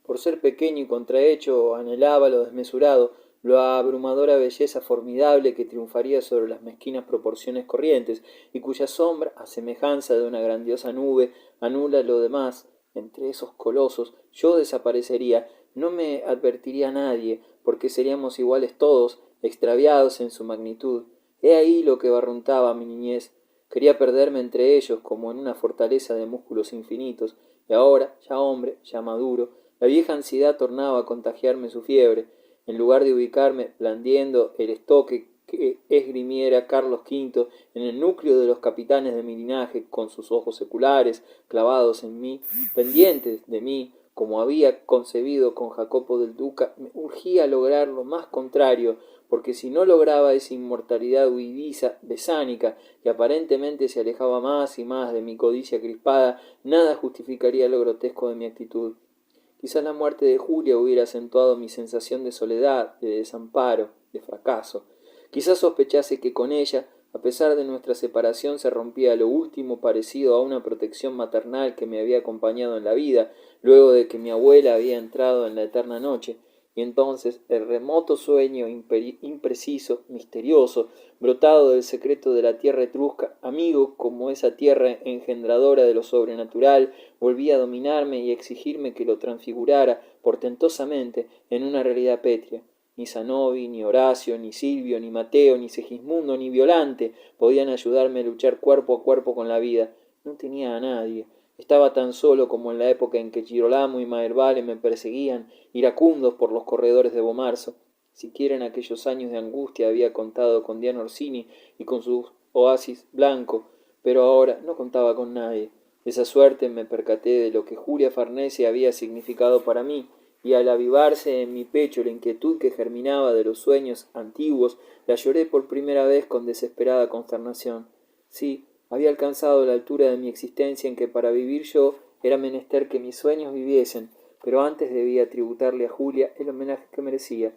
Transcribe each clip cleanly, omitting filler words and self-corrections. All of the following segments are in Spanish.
Por ser pequeño y contrahecho, anhelaba lo desmesurado, la abrumadora belleza formidable que triunfaría sobre las mezquinas proporciones corrientes, y cuya sombra, a semejanza de una grandiosa nube, anula lo demás. Entre esos colosos yo desaparecería, no me advertiría nadie, porque seríamos iguales todos, extraviados en su magnitud. He ahí lo que barruntaba mi niñez. Quería perderme entre ellos como en una fortaleza de músculos infinitos, y ahora, ya hombre, ya maduro, la vieja ansiedad tornaba a contagiarme su fiebre. En lugar de ubicarme, blandiendo el estoque que esgrimiera Carlos V en el núcleo de los capitanes de mi linaje, con sus ojos seculares clavados en mí, pendientes de mí, como había concebido con Jacopo del Duca, me urgía lograr lo más contrario, porque si no lograba esa inmortalidad huidiza, besánica, que aparentemente se alejaba más y más de mi codicia crispada, nada justificaría lo grotesco de mi actitud. Quizás la muerte de Julia hubiera acentuado mi sensación de soledad, de desamparo, de fracaso. Quizás sospechase que con ella, a pesar de nuestra separación, se rompía lo último parecido a una protección maternal que me había acompañado en la vida, luego de que mi abuela había entrado en la eterna noche, y entonces el remoto sueño impreciso, misterioso, brotado del secreto de la tierra etrusca, amigo como esa tierra engendradora de lo sobrenatural, volvía a dominarme y a exigirme que lo transfigurara portentosamente en una realidad pétrea. Ni Zanobi, ni Horacio, ni Silvio, ni Mateo, ni Segismundo, ni Violante podían ayudarme a luchar cuerpo a cuerpo con la vida. No tenía a nadie. Estaba tan solo como en la época en que Girolamo y Maherbale me perseguían, iracundos por los corredores de Bomarzo. Siquiera en aquellos años de angustia había contado con Diana Orsini y con su oasis blanco, pero ahora no contaba con nadie. De esa suerte me percaté de lo que Julia Farnese había significado para mí, y al avivarse en mi pecho la inquietud que germinaba de los sueños antiguos, la lloré por primera vez con desesperada consternación. Sí, había alcanzado la altura de mi existencia en que para vivir yo era menester que mis sueños viviesen, pero antes debía tributarle a Julia el homenaje que merecía.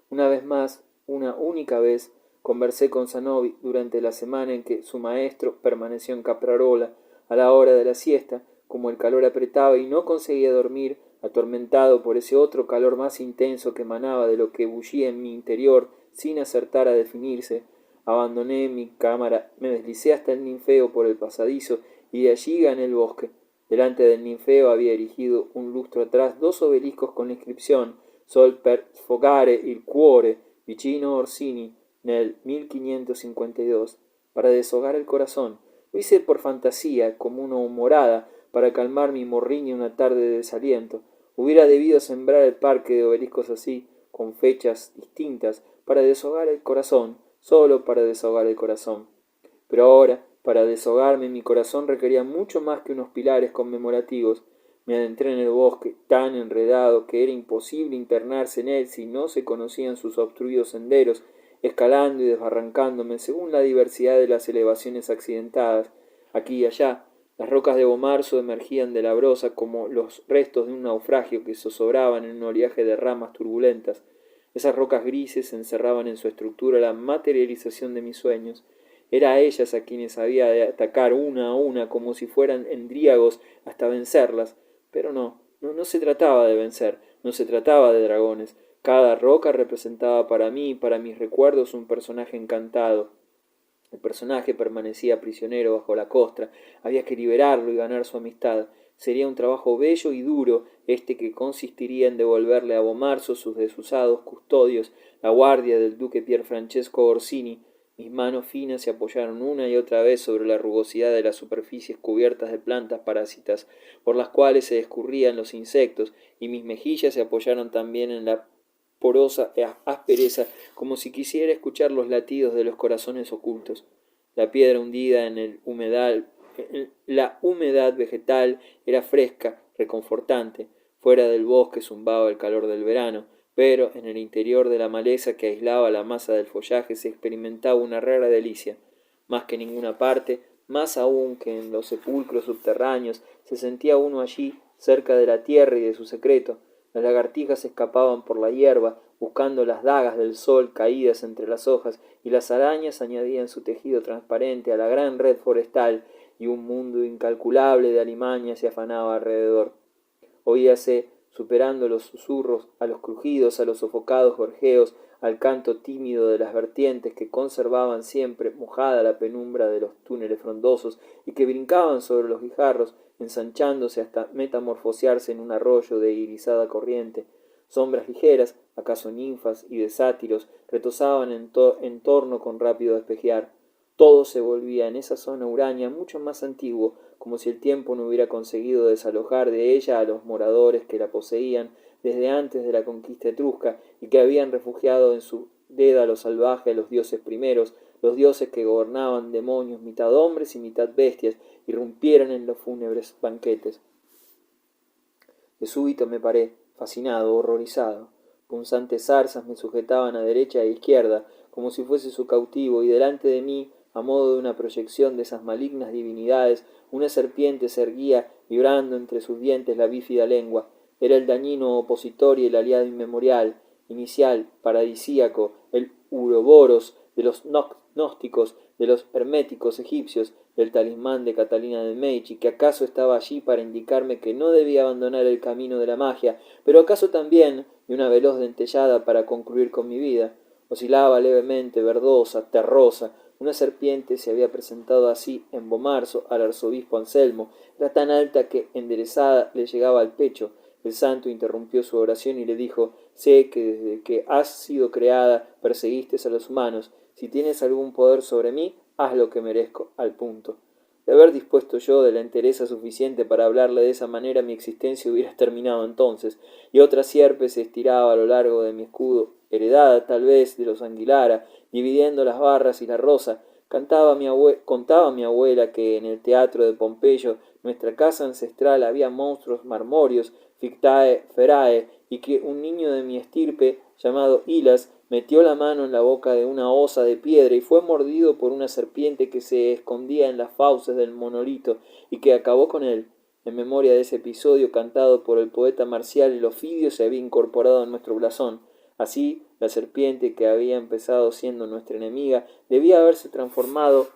Una vez más, una única vez, conversé con Zanobi durante la semana en que su maestro permaneció en Caprarola, a la hora de la siesta, como el calor apretaba y no conseguía dormir, atormentado por ese otro calor más intenso que emanaba de lo que bullía en mi interior sin acertar a definirse. Abandoné mi cámara, me deslicé hasta el ninfeo por el pasadizo y de allí gané el bosque. Delante del ninfeo había erigido un lustro atrás dos obeliscos con la inscripción Sol per sfogare il cuore, vicino Orsini, nel 1552, para deshogar el corazón. Lo hice por fantasía, como una humorada, para calmar mi morriña una tarde de desaliento. Hubiera debido sembrar el parque de obeliscos así, con fechas distintas, para deshogar el corazón, solo para deshogar el corazón. Pero ahora, para deshogarme, mi corazón requería mucho más que unos pilares conmemorativos. Me adentré en el bosque, tan enredado que era imposible internarse en él si no se conocían sus obstruidos senderos, escalando y desbarrancándome según la diversidad de las elevaciones accidentadas. Aquí y allá, las rocas de Bomarzo emergían de la brosa como los restos de un naufragio que zozobraban en un oleaje de ramas turbulentas. Esas rocas grises encerraban en su estructura la materialización de mis sueños. Era a ellas a quienes había de atacar una a una como si fueran endriagos hasta vencerlas. Pero no se trataba de vencer, no se trataba de dragones. Cada roca representaba para mí y para mis recuerdos un personaje encantado. El personaje permanecía prisionero bajo la costra. Había que liberarlo y ganar su amistad. Sería un trabajo bello y duro, este que consistiría en devolverle a Bomarzo sus desusados custodios, la guardia del duque Pierfrancesco Orsini. Mis manos finas se apoyaron una y otra vez sobre la rugosidad de las superficies cubiertas de plantas parásitas, por las cuales se escurrían los insectos, y mis mejillas se apoyaron también en la porosa aspereza, como si quisiera escuchar los latidos de los corazones ocultos. La piedra hundida en la humedad vegetal era fresca, reconfortante. Fuera del bosque zumbaba el calor del verano, pero en el interior de la maleza que aislaba la masa del follaje se experimentaba una rara delicia. Más que en ninguna parte, más aún que en los sepulcros subterráneos, se sentía uno allí, cerca de la tierra y de su secreto. Las lagartijas escapaban por la hierba, buscando las dagas del sol caídas entre las hojas, y las arañas añadían su tejido transparente a la gran red forestal, y un mundo incalculable de alimañas se afanaba alrededor. Oíase superando a los susurros, a los crujidos, a los sofocados gorjeos, al canto tímido de las vertientes que conservaban siempre mojada la penumbra de los túneles frondosos y que brincaban sobre los guijarros, ensanchándose hasta metamorfosearse en un arroyo de irisada corriente. Sombras ligeras, acaso ninfas y de sátiros, retozaban en torno con rápido despejear. Todo se volvía en esa zona huraña mucho más antiguo, como si el tiempo no hubiera conseguido desalojar de ella a los moradores que la poseían desde antes de la conquista etrusca y que habían refugiado en su dédalo salvaje a los dioses primeros, los dioses que gobernaban demonios mitad hombres y mitad bestias, irrumpieran en los fúnebres banquetes. De súbito me paré, fascinado, horrorizado. Punzantes zarzas me sujetaban a derecha e izquierda, como si fuese su cautivo, y delante de mí, a modo de una proyección de esas malignas divinidades, una serpiente se erguía, vibrando entre sus dientes la bífida lengua. Era el dañino opositor y el aliado inmemorial, inicial, paradisíaco, el uroboros de los gnósticos, de los herméticos egipcios, del talismán de Catalina de Medici, que acaso estaba allí para indicarme que no debía abandonar el camino de la magia, pero acaso también de una veloz dentellada para concluir con mi vida. Oscilaba levemente, verdosa, terrosa. Una serpiente se había presentado así en Bomarzo al arzobispo Anselmo. Era tan alta que, enderezada, le llegaba al pecho. El santo interrumpió su oración y le dijo: «Sé que desde que has sido creada perseguiste a los humanos. Si tienes algún poder sobre mí, haz lo que merezco, al punto». De haber dispuesto yo de la entereza suficiente para hablarle de esa manera, mi existencia hubiera terminado entonces, y otra sierpe se estiraba a lo largo de mi escudo, heredada tal vez de los Anguilara, dividiendo las barras y la rosa. Contaba mi abuela que en el teatro de Pompeyo, nuestra casa ancestral, había monstruos marmóreos, fictae, ferae, y que un niño de mi estirpe, llamado Hilas, metió la mano en la boca de una osa de piedra y fue mordido por una serpiente que se escondía en las fauces del monolito y que acabó con él. En memoria de ese episodio cantado por el poeta marcial, el ofidio se había incorporado en nuestro blasón. Así, la serpiente, que había empezado siendo nuestra enemiga, debía haberse transformado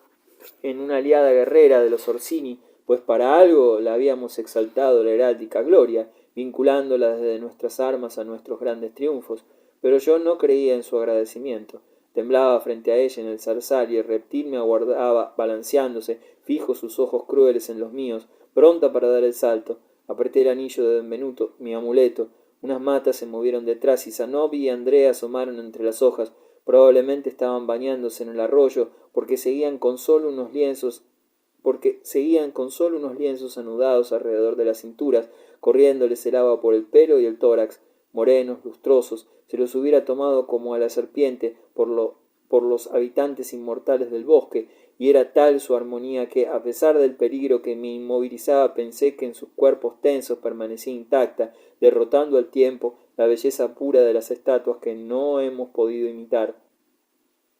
en una aliada guerrera de los Orsini, pues para algo la habíamos exaltado la heráldica gloria, vinculándola desde nuestras armas a nuestros grandes triunfos. Pero yo no creía en su agradecimiento. Temblaba frente a ella en el zarzal y el reptil me aguardaba balanceándose, fijos sus ojos crueles en los míos, pronta para dar el salto. Apreté el anillo de Benvenuto, mi amuleto. Unas matas se movieron detrás y Zanobi y Andrea asomaron entre las hojas. Probablemente estaban bañándose en el arroyo porque seguían con solo unos lienzos anudados alrededor de las cinturas, corriéndoles el agua por el pelo y el tórax. Morenos, lustrosos, se los hubiera tomado como a la serpiente por los habitantes inmortales del bosque, y era tal su armonía que, a pesar del peligro que me inmovilizaba, pensé que en sus cuerpos tensos permanecía intacta, derrotando al tiempo la belleza pura de las estatuas que no hemos podido imitar.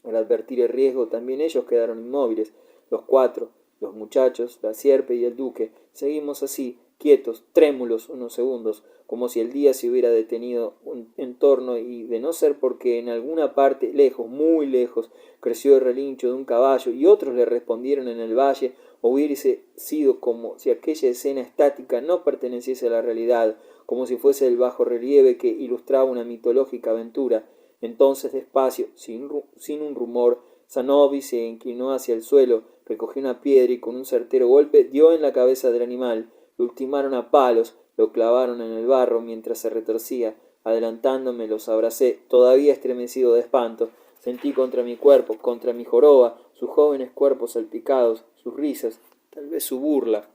Al advertir el riesgo, también ellos quedaron inmóviles, los cuatro, los muchachos, la sierpe y el duque. Seguimos así, quietos, trémulos, unos segundos, como si el día se hubiera detenido en torno, y de no ser porque en alguna parte, lejos, muy lejos, creció el relincho de un caballo y otros le respondieron en el valle, hubiese sido como si aquella escena estática no perteneciese a la realidad, como si fuese el bajo relieve que ilustraba una mitológica aventura. Entonces, despacio, sin un rumor, Zanobi se inclinó hacia el suelo, recogió una piedra y con un certero golpe dio en la cabeza del animal. Lo ultimaron a palos, lo clavaron en el barro mientras se retorcía. Adelantándome los abracé, todavía estremecido de espanto. Sentí contra mi cuerpo, contra mi joroba, sus jóvenes cuerpos salpicados, sus risas, tal vez su burla.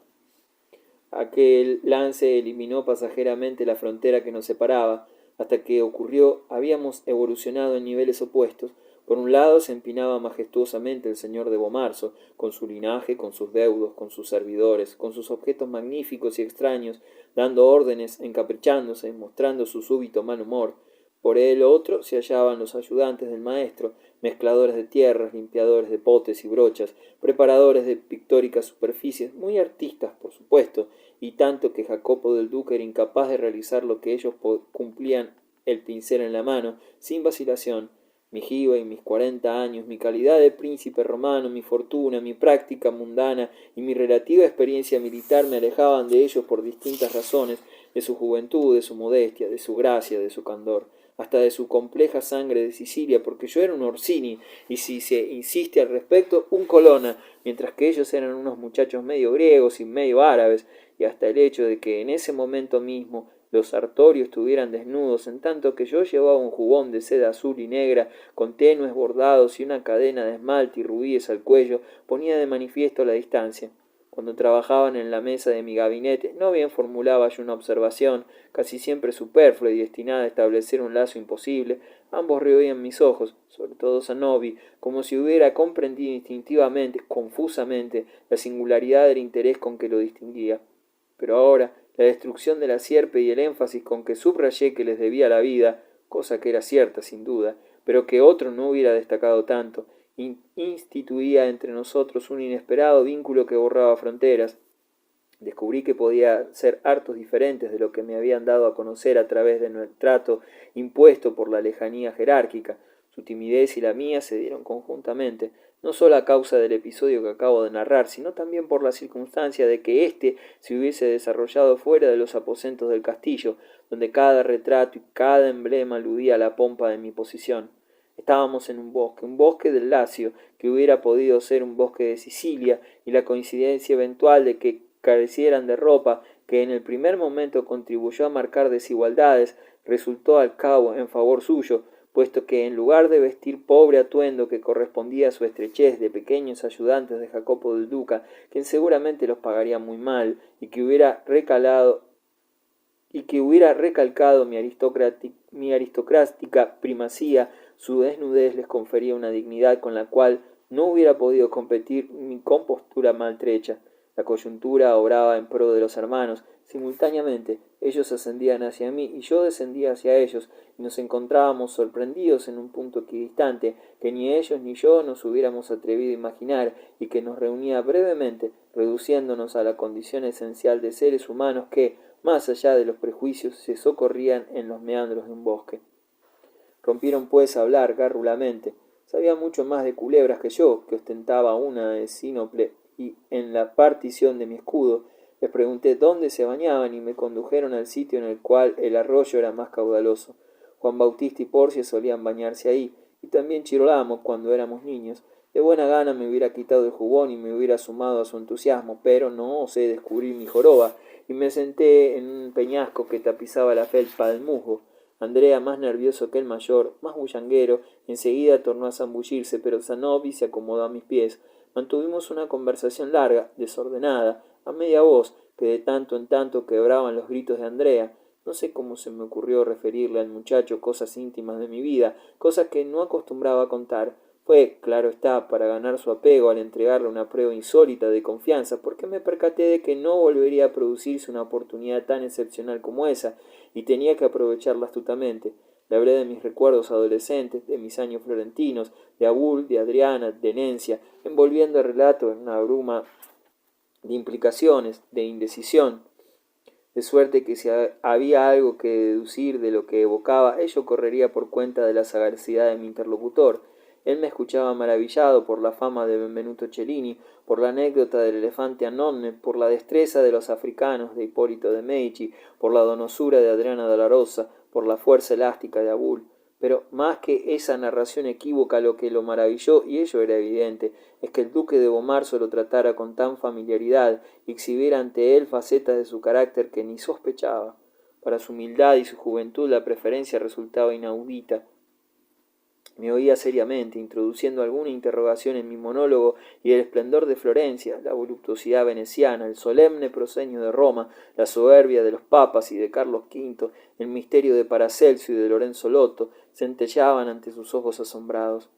Aquel lance eliminó pasajeramente la frontera que nos separaba. Hasta que ocurrió, habíamos evolucionado en niveles opuestos. Por un lado se empinaba majestuosamente el señor de Bomarzo, con su linaje, con sus deudos, con sus servidores, con sus objetos magníficos y extraños, dando órdenes, encaprichándose, mostrando su súbito mal humor. Por el otro se hallaban los ayudantes del maestro, mezcladores de tierras, limpiadores de potes y brochas, preparadores de pictóricas superficies, muy artistas, por supuesto, y tanto que Jacopo del Duque era incapaz de realizar lo que ellos cumplían, el pincel en la mano, sin vacilación. Mi jiba y mis 40 años, mi calidad de príncipe romano, mi fortuna, mi práctica mundana y mi relativa experiencia militar me alejaban de ellos por distintas razones, de su juventud, de su modestia, de su gracia, de su candor, hasta de su compleja sangre de Sicilia, porque yo era un Orsini, y si se insiste al respecto, un Colonna, mientras que ellos eran unos muchachos medio griegos y medio árabes, y hasta el hecho de que en ese momento mismo los Sartorio estuvieran desnudos, en tanto que yo llevaba un jubón de seda azul y negra, con tenues bordados y una cadena de esmalte y rubíes al cuello, ponía de manifiesto la distancia. Cuando trabajaban en la mesa de mi gabinete, no bien formulaba yo una observación, casi siempre superflua y destinada a establecer un lazo imposible, ambos rehuían mis ojos, sobre todo Zanobi, como si hubiera comprendido instintivamente, confusamente, la singularidad del interés con que lo distinguía. Pero ahora, la destrucción de la sierpe y el énfasis con que subrayé que les debía la vida, cosa que era cierta sin duda, pero que otro no hubiera destacado tanto, instituía entre nosotros un inesperado vínculo que borraba fronteras. Descubrí que podía ser hartos diferentes de lo que me habían dado a conocer a través de nuestro trato impuesto por la lejanía jerárquica. Su timidez y la mía se dieron conjuntamente, no solo a causa del episodio que acabo de narrar, sino también por la circunstancia de que éste se hubiese desarrollado fuera de los aposentos del castillo, donde cada retrato y cada emblema aludía a la pompa de mi posición. Estábamos en un bosque del Lacio, que hubiera podido ser un bosque de Sicilia, y la coincidencia eventual de que carecieran de ropa, que en el primer momento contribuyó a marcar desigualdades, resultó al cabo en favor suyo, puesto que en lugar de vestir pobre atuendo que correspondía a su estrechez de pequeños ayudantes de Jacopo del Duca, quien seguramente los pagaría muy mal, y que hubiera recalcado mi aristocrática primacía, su desnudez les confería una dignidad con la cual no hubiera podido competir mi compostura maltrecha. La coyuntura obraba en pro de los hermanos. Simultáneamente, ellos ascendían hacia mí y yo descendía hacia ellos, y nos encontrábamos sorprendidos en un punto equidistante que ni ellos ni yo nos hubiéramos atrevido a imaginar y que nos reunía brevemente, reduciéndonos a la condición esencial de seres humanos que, más allá de los prejuicios, se socorrían en los meandros de un bosque. Rompieron pues a hablar gárrulamente. Sabía mucho más de culebras que yo, que ostentaba una de sínople, y en la partición de mi escudo les pregunté dónde se bañaban y me condujeron al sitio en el cual el arroyo era más caudaloso. Juan Bautista y Porcia solían bañarse ahí, y también Chirolamo cuando éramos niños. De buena gana me hubiera quitado el jubón y me hubiera sumado a su entusiasmo, pero no osé descubrir mi joroba, y me senté en un peñasco que tapizaba la felpa del musgo. Andrea, más nervioso que el mayor, más bullanguero, enseguida tornó a zambullirse, pero Zanobi se acomodó a mis pies. Mantuvimos una conversación larga, desordenada, a media voz, que de tanto en tanto quebraban los gritos de Andrea. No sé cómo se me ocurrió referirle al muchacho cosas íntimas de mi vida, cosas que no acostumbraba a contar. Fue, claro está, para ganar su apego al entregarle una prueba insólita de confianza, porque me percaté de que no volvería a producirse una oportunidad tan excepcional como esa, y tenía que aprovecharla astutamente. Le hablé de mis recuerdos adolescentes, de mis años florentinos, de Abul, de Adriana, de Nencia, envolviendo el relato en una bruma de implicaciones, de indecisión, de suerte que si había algo que deducir de lo que evocaba, ello correría por cuenta de la sagacidad de mi interlocutor. Él me escuchaba maravillado por la fama de Benvenuto Cellini, por la anécdota del elefante Annone, por la destreza de los africanos de Hipólito de Medici, por la donosura de Adriana de la Rosa, por la fuerza elástica de Abul. Pero más que esa narración equívoca, lo que lo maravilló, y ello era evidente, es que el duque de Bomarzo lo tratara con tan familiaridad y exhibiera ante él facetas de su carácter que ni sospechaba. Para su humildad y su juventud la preferencia resultaba inaudita. Me oía seriamente, introduciendo alguna interrogación en mi monólogo, y el esplendor de Florencia, la voluptuosidad veneciana, el solemne proscenio de Roma, la soberbia de los papas y de Carlos V, el misterio de Paracelso y de Lorenzo Lotto, centelleaban ante sus ojos asombrados.